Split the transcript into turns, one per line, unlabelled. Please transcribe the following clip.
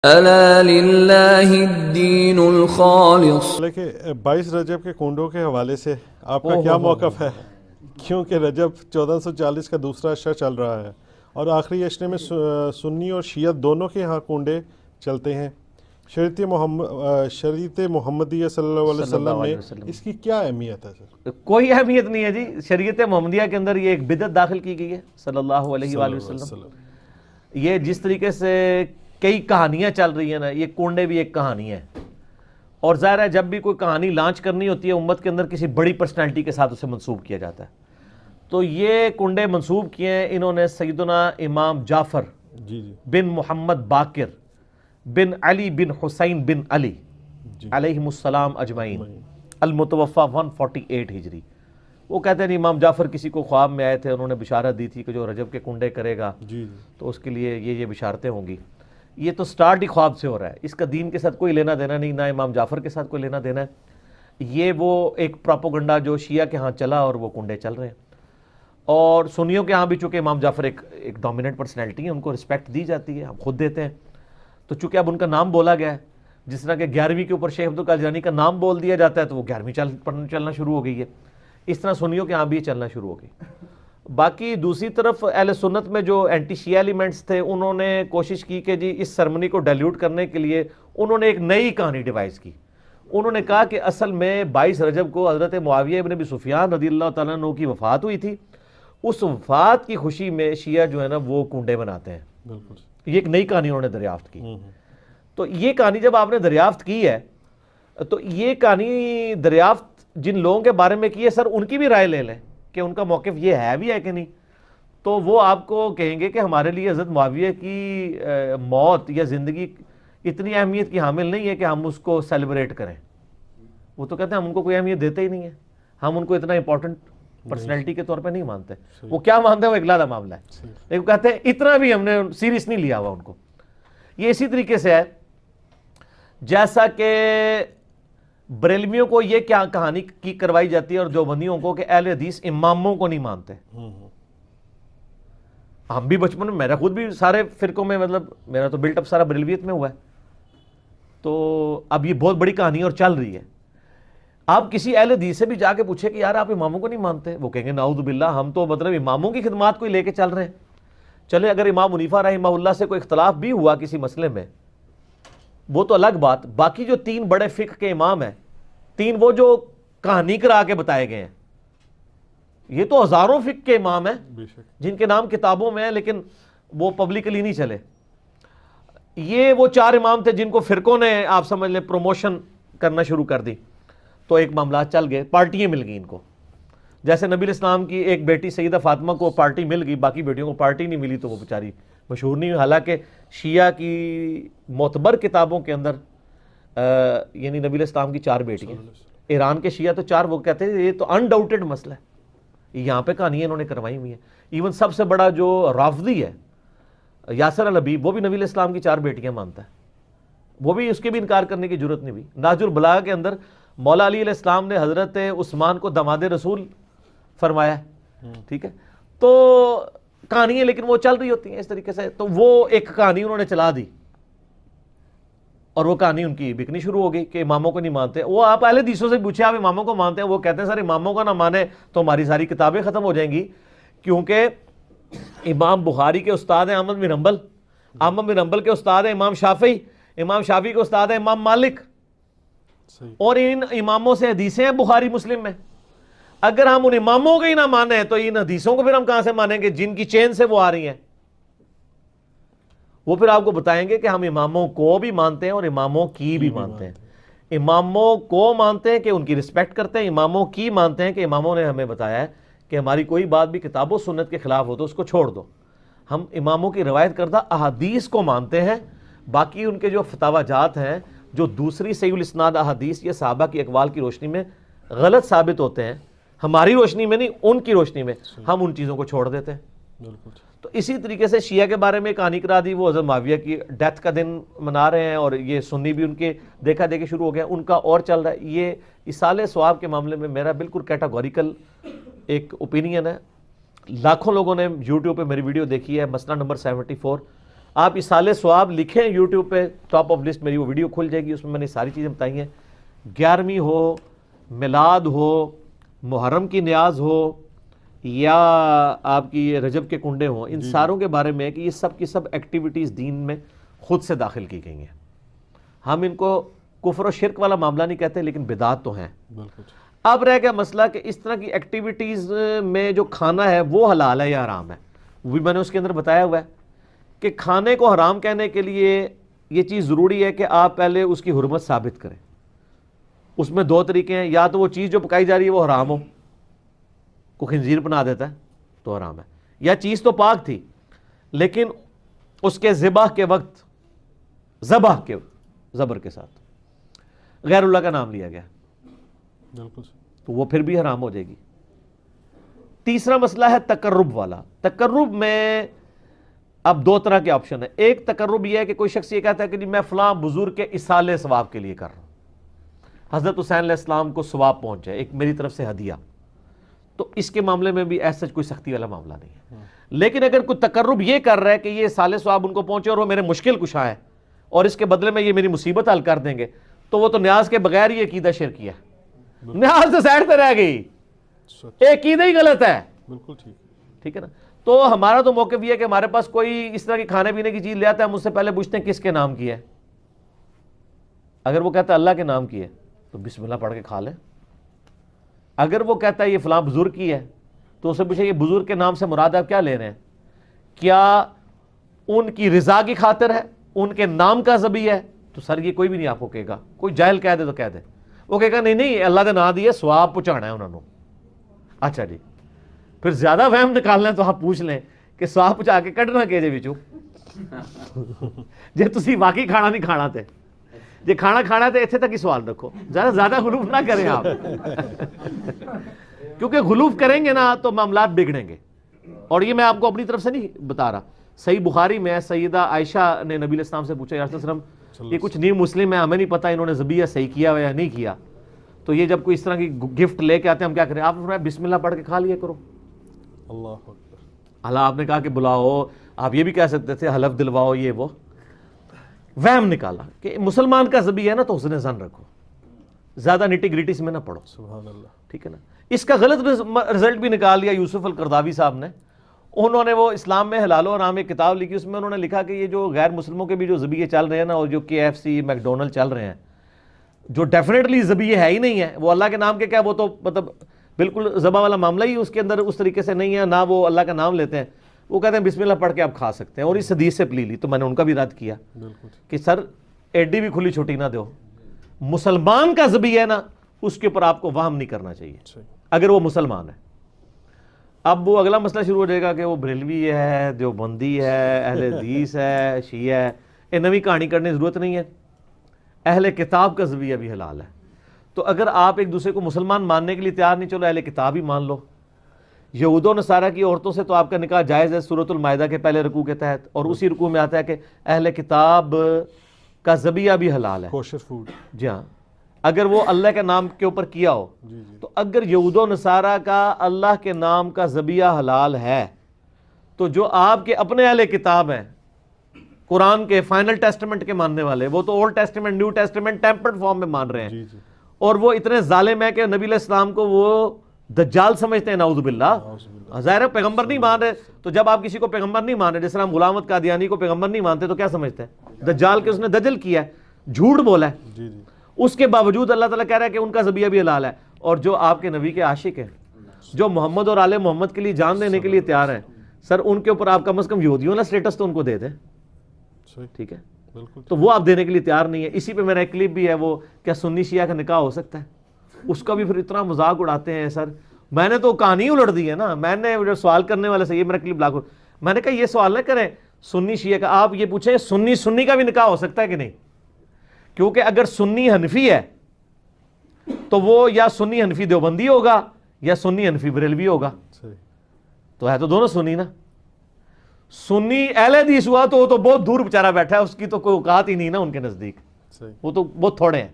ألا لله الدين الخالص.
لیکن 22 رجب کے کنڈوں کے حوالے سے آپ کا کیا موقف ہے؟ کیونکہ رجب 1440 کا دوسرا اشرا چل رہا ہے اور آخری اشرے میں سنی اور شیعہ دونوں کے ہاں کنڈے چلتے ہیں. شریعت محمدیہ صلی اللہ علیہ وسلم میں اس کی کیا اہمیت ہے سر؟
کوئی اہمیت نہیں ہے جی. شریعت محمدیہ کے اندر یہ ایک بدعت داخل کی گئی ہے صلی اللہ علیہ وآلہ وسلم. یہ جس طریقے سے کئی کہانیاں چل رہی ہیں نا، یہ کنڈے بھی ایک کہانی ہے. اور ظاہر ہے جب بھی کوئی کہانی لانچ کرنی ہوتی ہے امت کے اندر، کسی بڑی پرسنالٹی کے ساتھ اسے منسوب کیا جاتا ہے. تو یہ کنڈے منسوب کیے ہیں انہوں نے سیدنا امام جعفر بن محمد باقر بن علی بن حسین بن علی علیہم السلام اجمعین، المتوفہ 148 ہجری. وہ کہتے ہیں امام جعفر کسی کو خواب میں آئے تھے، انہوں نے بشارت دی تھی کہ جو رجب کے کنڈے کرے گا تو اس کے لیے یہ بشارتیں ہوں گی. یہ تو سٹارٹ ہی خواب سے ہو رہا ہے، اس کا دین کے ساتھ کوئی لینا دینا نہیں، نہ امام جعفر کے ساتھ کوئی لینا دینا ہے. یہ وہ ایک پراپوگنڈا جو شیعہ کے ہاں چلا اور وہ کنڈے چل رہے ہیں. اور سنیوں کے ہاں بھی چونکہ امام جعفر ایک ڈومیننٹ پرسنالٹی ہے، ان کو رسپیکٹ دی جاتی ہے، ہم خود دیتے ہیں. تو چونکہ اب ان کا نام بولا گیا ہے، جس طرح کہ 11ویں کے اوپر شیخ عبدالقادر جیلانی کا نام بول دیا جاتا ہے تو وہ 11ویں چلنا شروع ہو گئی ہے. اس طرح سنیوں کے ہاں بھی چلنا شروع ہو گئی. باقی دوسری طرف اہل سنت میں جو اینٹی شیعہ ایلیمنٹس تھے انہوں نے کوشش کی کہ جی اس سرمنی کو ڈائلیوٹ کرنے کے لیے انہوں نے ایک نئی کہانی ڈیوائز کی. انہوں نے کہا کہ اصل میں 22 رجب کو حضرت معاویہ ابن ابی سفیان رضی اللہ تعالیٰ عنہ کی وفات ہوئی تھی. اس وفات کی خوشی میں شیعہ جو ہے نا وہ کنڈے بناتے ہیں. یہ ایک نئی کہانی انہوں نے دریافت کی. تو یہ کہانی جب آپ نے دریافت کی ہے تو یہ کہانی دریافت جن لوگوں کے بارے میں کی ہے سر ان کی بھی رائے لے لیں کہ ان کا موقف یہ ہے بھی ہے کہ نہیں. تو وہ آپ کو کہیں گے کہ ہمارے لیے حضرت معاویہ کی موت یا زندگی اتنی اہمیت کی حامل نہیں ہے کہ ہم اس کو سیلیبریٹ کریں. وہ تو کہتے ہیں ہم ان کو کوئی اہمیت دیتے ہی نہیں ہے، ہم ان کو اتنا امپورٹنٹ پرسنالٹی کے طور پہ نہیں مانتے. وہ کیا مانتے ہیں وہ ایک علیحدہ معاملہ ہے، لیکن کہتے ہیں اتنا بھی ہم نے سیریس نہیں لیا ہوا ان کو. یہ اسی طریقے سے ہے جیسا کہ بریلویوں کو یہ کیا کہانی کی کروائی جاتی ہے اور دیوبندیوں کو کہ اہل حدیث اماموں کو نہیں مانتے. ہم بھی بچپن میں، میرا خود بھی سارے فرقوں میں، مطلب میرا تو بلٹ اپ سارا بریلویت میں ہوا ہے. تو اب یہ بہت بڑی کہانی اور چل رہی ہے. آپ کسی اہل حدیث سے بھی جا کے پوچھے کہ یار آپ اماموں کو نہیں مانتے، وہ کہیں گے نعوذ باللہ ہم تو مطلب اماموں کی خدمات کو لے کے چل رہے ہیں. چلے اگر امام حنیفہ رحمہ اللہ سے کوئی اختلاف بھی ہوا کسی مسئلے میں وہ تو الگ بات. باقی جو 3 بڑے فقہ کے امام ہیں، 3 وہ جو کہانی کرا کے بتائے گئے ہیں، یہ تو ہزاروں فقہ کے امام ہیں جن کے نام کتابوں میں ہیں لیکن وہ پبلکلی نہیں چلے. یہ وہ 4 امام تھے جن کو فرقوں نے آپ سمجھ لیں پروموشن کرنا شروع کر دی. تو ایک معاملات چل گئے، پارٹیاں مل گئی ان کو. جیسے نبی الاسلام کی ایک بیٹی سیدہ فاطمہ کو پارٹی مل گئی، باقی بیٹیوں کو پارٹی نہیں ملی تو وہ بیچاری مشہور نہیں ہوئی. حالانکہ شیعہ کی معتبر کتابوں کے اندر یعنی نبی الاسلام کی 4 بیٹیاں، ایران کے شیعہ تو 4، وہ کہتے ہیں یہ تو انڈاؤٹڈ مسئلہ ہے. یہاں پہ کہانیاں انہوں نے کروائی ہوئی ہیں. ایون سب سے بڑا جو رافضی ہے یاسر الحبیب، وہ بھی نبی الاسلام کی 4 بیٹیاں مانتا ہے. وہ بھی اس کے بھی انکار کرنے کی ضرورت نہیں ہوئی. نہج البلاغہ کے اندر مولا علی علیہ السلام نے حضرت عثمان کو داماد رسول فرمایا. ٹھیک ہے، تو کہانیاں لیکن وہ چل رہی ہوتی ہیں اس طریقے سے. تو وہ ایک کہانی انہوں نے چلا دی اور وہ کہانی ان کی بکنی شروع ہو گئی کہ اماموں کو نہیں مانتے. وہ آپ اہل حدیثوں سے پوچھے آپ اماموں کو مانتے ہیں، وہ کہتے ہیں سر اماموں کا نہ مانے تو ہماری ساری کتابیں ختم ہو جائیں گی. کیونکہ امام بخاری کے استاد ہیں احمد بن حنبل، احمد بن حنبل کے استاد ہیں امام شافعی، امام شافعی کے استاد ہیں امام مالک، اور ان اماموں سے حدیثیں ہیں بخاری مسلم میں. اگر ہم ان اماموں کو ہی نہ مانیں تو ان حدیثوں کو پھر ہم کہاں سے مانیں گے جن کی چین سے وہ آ رہی ہیں. وہ پھر آپ کو بتائیں گے کہ ہم اماموں کو بھی مانتے ہیں اور اماموں کی بھی مانتے ہیں. اماموں کو مانتے ہیں کہ ان کی رسپیکٹ کرتے ہیں، اماموں کی مانتے ہیں کہ اماموں نے ہمیں بتایا ہے کہ ہماری کوئی بات بھی کتاب و سنت کے خلاف ہو تو اس کو چھوڑ دو. ہم اماموں کی روایت کردہ احادیث کو مانتے ہیں. باقی ان کے جو فتاوی جات ہیں جو دوسری صحیح الاسناد احادیث یا صحابہ کی اقوال کی روشنی میں غلط ثابت ہوتے ہیں، ہماری روشنی میں نہیں ان کی روشنی میں، ہم ان چیزوں کو چھوڑ دیتے ہیں. تو اسی طریقے سے شیعہ کے بارے میں کہانی کرا دی. وہ حضرت معاویہ کی ڈیتھ کا دن منا رہے ہیں اور یہ سنی بھی ان کے دیکھا دیکھی شروع ہو گیا، ان کا اور چل رہا ہے. یہ اصالہ ثواب کے معاملے میں میرا بالکل کیٹاگوریکل ایک اوپینین ہے. لاکھوں لوگوں نے یوٹیوب پہ میری ویڈیو دیکھی ہے، مسئلہ نمبر 74. آپ اصالِ ثواب لکھیں یوٹیوب پہ، ٹاپ آف لسٹ میری وہ ویڈیو کھل جائے گی، اس میں میں نے ساری چیزیں بتائی ہیں. 11ویں ہو، میلاد ہو، محرم کی نیاز ہو، یا آپ کی یہ رجب کے کنڈے ہوں، ان ساروں کے بارے میں کہ یہ سب کی سب ایکٹیویٹیز دین میں خود سے داخل کی گئی ہیں. ہم ان کو کفر و شرک والا معاملہ نہیں کہتے، لیکن بدعات تو ہیں. اب رہ گیا مسئلہ کہ اس طرح کی ایکٹیویٹیز میں جو کھانا ہے وہ حلال ہے یا حرام ہے. وہ بھی میں نے اس کے اندر بتایا ہوا ہے کہ کھانے کو حرام کہنے کے لیے یہ چیز ضروری ہے کہ آپ پہلے اس کی حرمت ثابت کریں. اس میں 2 طریقے ہیں، یا تو وہ چیز جو پکائی جا رہی ہے وہ حرام ہو، کوئی خنزیر بنا دیتا ہے تو حرام ہے، یا چیز تو پاک تھی لیکن اس کے ذبح کے وقت ذبح کے زبر کے ساتھ غیر اللہ کا نام لیا گیا تو وہ پھر بھی حرام ہو جائے گی. تیسرا مسئلہ ہے تقرب والا. تقرب میں اب 2 طرح کے آپشن ہیں. ایک تقرب یہ ہے کہ کوئی شخص یہ کہتا ہے کہ میں فلاں بزرگ کے اصالِ ثواب کے لیے کر رہا ہوں، حضرت حسین علیہ السلام کو ثواب پہنچ جائے، ایک میری طرف سے ہدیہ. تو اس کے معاملے میں بھی ایسا کوئی سختی والا معاملہ نہیں ہے. لیکن اگر کوئی تقرب یہ کر رہا ہے کہ یہ اصالِ ثواب ان کو پہنچے اور وہ میرے مشکل کشا ہے اور اس کے بدلے میں یہ میری مصیبت حل کر دیں گے، تو وہ تو نیاز کے بغیر ہی عقیدہ شرکی ہے. نیاز تو سائڈ پہ رہ گئی، عقیدہ ہی غلط ہے. بالکل ٹھیک ہے نا. تو ہمارا تو موقف یہ ہے کہ ہمارے پاس کوئی اس طرح کی کھانے پینے کی چیز لے آتا ہے، ہم اس سے پہلے پوچھتے ہیں کس کے نام کی ہے. اگر وہ کہتا ہے اللہ کے نام کی ہے تو بسم اللہ پڑھ کے کھا لیں. اگر وہ کہتا ہے یہ فلاں بزرگ کی ہے تو اسے پوچھے یہ بزرگ کے نام سے مراد آپ کیا لے رہے ہیں؟ کیا ان کی رضا کی خاطر ہے، ان کے نام کا ذبیح ہے؟ تو سر یہ کوئی بھی نہیں آپ کو کہے گا. کوئی جاہل کہہ دے تو کہہ دے، وہ کہے گا نہیں اللہ کے نام دیے ثواب پہنچانا ہے انہوں نے. اچھا جی، پھر زیادہ وہم نکالنا ہے تو آپ پوچھ لیں کہ ثواب پہنچا کے کڈنا کہ جے وچوں جے تسی واقعی کھانا نہیں کھانا تے جے کھانا کھانا ہے تو اتنے تک ہی سوال رکھو، زیادہ غلوف نہ کریں آپ کیونکہ غلوف کریں گے نا تو معاملات بگڑیں گے. اور یہ میں آپ کو اپنی طرف سے نہیں بتا رہا. صحیح بخاری میں سیدہ عائشہ نے نبی علیہ السلام سے پوچھا یا رسول اللہ یہ کچھ نیو مسلم ہے، ہمیں نہیں پتا انہوں نے ذبیحہ صحیح کیا ہوا یا نہیں کیا، تو یہ جب کوئی اس طرح کی گفٹ لے کے آتے ہیں ہم کیا کریں؟ آپ نے فرمایا بسم اللہ پڑھ کے کھا لیا کرو. اللہ اکبر. اللہ آپ نے کہا کہ بلاؤ، آپ یہ بھی کہہ سکتے تھے حلف دلواؤ، یہ وہ وہم نکالا کہ مسلمان کا ذبیحہ ہے نا تو حسن ظن رکھو، زیادہ نٹی گریٹی میں نہ پڑھو. سبحان اللہ. ٹھیک ہے نا. اس کا غلط رزلٹ بھی نکال لیا یوسف القرداوی صاحب نے. انہوں نے وہ اسلام میں حلال و حرام ایک کتاب لکھی، اس میں انہوں نے لکھا کہ یہ جو غیر مسلموں کے بھی جو ذبیحے چل رہے ہیں نا، اور جو KFC میکڈونلڈ چل رہے ہیں جو ڈیفینیٹلی ذبیحے ہے ہی نہیں ہے، وہ اللہ کے نام کے کیا، وہ تو مطلب بالکل ذبح والا معاملہ ہی اس کے اندر اس طریقے سے نہیں ہے، نہ وہ اللہ کا نام لیتے ہیں. وہ کہتے ہیں بسم اللہ پڑھ کے آپ کھا سکتے ہیں، اور اس حدیث سے پلی لی. تو میں نے ان کا بھی رد کیا کہ سر ایڈی بھی کھلی چھوٹی نہ دو. مسلمان کا ذبیحہ ہے نا اس کے اوپر آپ کو وہم نہیں کرنا چاہیے اگر وہ مسلمان ہے. اب وہ اگلا مسئلہ شروع ہو جائے گا کہ وہ بریلوی ہے، دیوبندی ہے، اہل حدیث ہے، شیعہ ہے. یہ نوی کہانی کرنے کی ضرورت نہیں ہے. اہل کتاب کا ذبیحہ بھی حلال ہے. تو اگر آپ ایک دوسرے کو مسلمان ماننے کے لیے تیار نہیں، چلو اہل کتاب ہی مان لو. یہود و نصارہ کی عورتوں سے تو آپ کا نکاح جائز ہے سورۃ المائدہ کے پہلے رکوع کے تحت، اور اسی رکوع میں آتا ہے کہ اہل کتاب کا ذبیحہ بھی حلال ہے، کوشر فوڈ. جی ہاں، اگر وہ اللہ کے نام کے اوپر کیا ہو. تو اگر یہود و نصارہ کا اللہ کے نام کا ذبیحہ حلال ہے تو جو آپ کے اپنے اہل کتاب ہیں قرآن کے فائنل ٹیسٹمنٹ کے ماننے والے، وہ تو old testament new testament tempered form میں مان رہے ہیں، اور وہ اتنے ظالم ہیں کہ نبی علیہ السلام کو وہ دجال سمجھتے ہیں. نعوذ باللہ. ظاہر پیغمبر نہیں مان رہے، تو جب آپ کسی کو پیغمبر نہیں مان رہے، جس طرح ہم غلام احمد قادیانی کو پیغمبر نہیں مانتے، تو کیا سمجھتے ہیں؟ دجال کے اس نے دجل کیا ہے، جھوٹ بولا ہے. اس کے باوجود اللہ تعالیٰ کہہ رہا ہے کہ ان کا ذبیحہ بھی حلال ہے. اور جو آپ کے نبی کے عاشق ہیں، جو محمد اور آل محمد کے لیے جان دینے کے لیے تیار ہیں، سر ان کے اوپر آپ کم از کم یہودیوں والا اسٹیٹس تو ان کو دے دیں. ٹھیک ہے، تو وہ آپ دینے کے لیے تیار نہیں ہے. اسی پہ میرا ایک کلپ بھی ہے، وہ کیا سنی شیعہ کا نکاح ہو سکتا ہے؟ اس کا بھی پھر اتنا مذاق اڑاتے ہیں. سر میں نے تو کہانی الٹ دی ہے نا. میں نے سوال کرنے والے سے یہ میرا کلپ لاکھوں، میں نے کہا یہ سوال نہ کریں سنی شیعہ کا، آپ یہ پوچھیں سنی کا بھی نکاح ہو سکتا ہے کہ نہیں. کیونکہ اگر سنی حنفی ہے تو وہ یا سنی حنفی دیوبندی ہوگا یا سنی حنفی بریلوی ہوگا. تو ہے تو دونوں سنی نا. سنی اہل حدیث ہوا تو وہ تو بہت دور بیچارہ بیٹھا ہے، اس کی تو کوئی اوقات ہی نہیں نا ان کے نزدیک، وہ تو بہت تھوڑے ہیں.